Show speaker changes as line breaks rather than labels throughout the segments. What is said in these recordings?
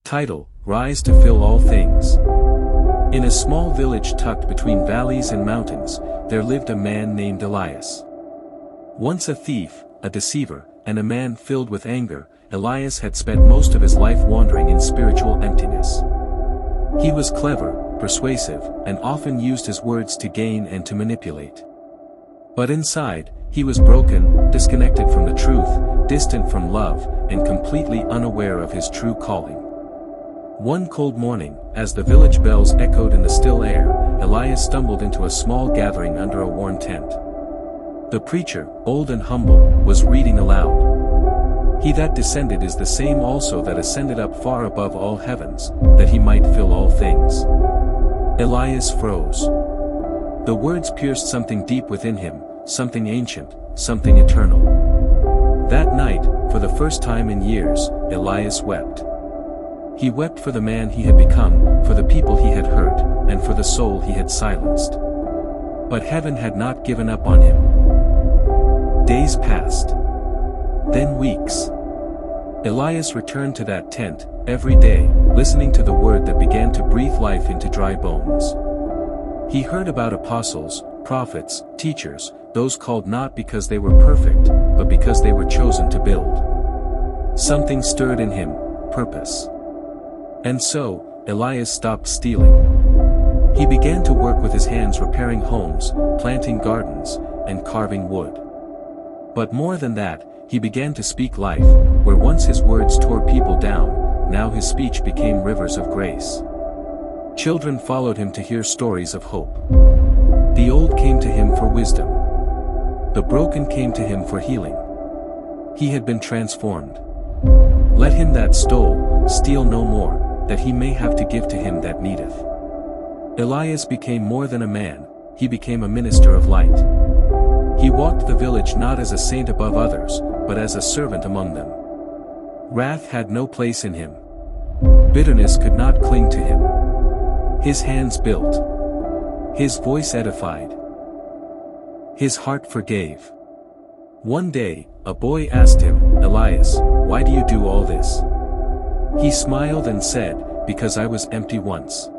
Title: Rise to Fill All Things. In a small village tucked between valleys and mountains, there lived a man named Elias. Once a thief, a deceiver, and a man filled with anger, Elias had spent most of his life wandering in spiritual emptiness. He was clever, persuasive, and often used his words to gain and to manipulate. But inside, he was broken, disconnected from the truth, distant from love, and completely unaware of his true calling. One cold morning, as the village bells echoed in the still air, Elias stumbled into a small gathering under a worn tent. The preacher, old and humble, was reading aloud. He that descended is the same also that ascended up far above all heavens, that he might fill all things. Elias froze. The words pierced something deep within him, something ancient, something eternal. That night, for the first time in years, Elias wept. He wept for the man he had become, for the people he had hurt, and for the soul he had silenced. But heaven had not given up on him. Days passed. Then weeks. Elias returned to that tent, every day, listening to the word that began to breathe life into dry bones. He heard about apostles, prophets, teachers, those called not because they were perfect, but because they were chosen to build. Something stirred in him, purpose. And so, Elias stopped stealing. He began to work with his hands repairing homes, planting gardens, and carving wood. But more than that, he began to speak life, where once his words tore people down, now his speech became rivers of grace. Children followed him to hear stories of hope. The old came to him for wisdom. The broken came to him for healing. He had been transformed. Let him that stole, steal no more, that he may have to give to him that needeth. Elias became more than a man, he became a minister of light. He walked the village not as a saint above others, but as a servant among them. Wrath had no place in him. Bitterness could not cling to him. His hands built. His voice edified. His heart forgave. One day, a boy asked him, "Elias, why do you do all this?" He smiled and said, "Because I was empty once.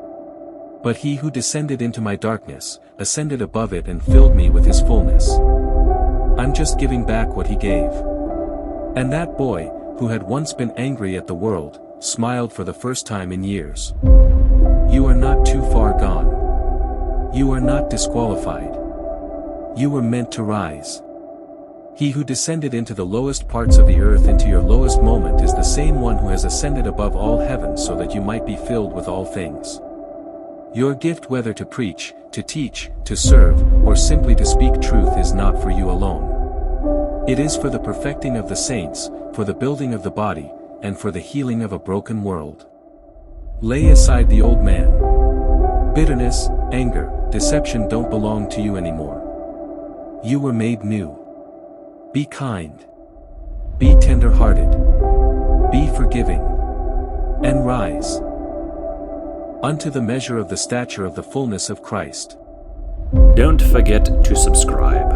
But he who descended into my darkness, ascended above it and filled me with his fullness. I'm just giving back what he gave." And that boy, who had once been angry at the world, smiled for the first time in years. You are not too far gone. You are not disqualified. You were meant to rise. He who descended into the lowest parts of the earth into your lowest moment is the same one who has ascended above all heavens so that you might be filled with all things. Your gift, whether to preach, to teach, to serve, or simply to speak truth, is not for you alone. It is for the perfecting of the saints, for the building of the body, and for the healing of a broken world. Lay aside the old man. Bitterness, anger, deception don't belong to you anymore. You were made new. Be kind. Be tender-hearted. Be forgiving. And rise unto the measure of the stature of the fullness of Christ.
Don't forget to subscribe.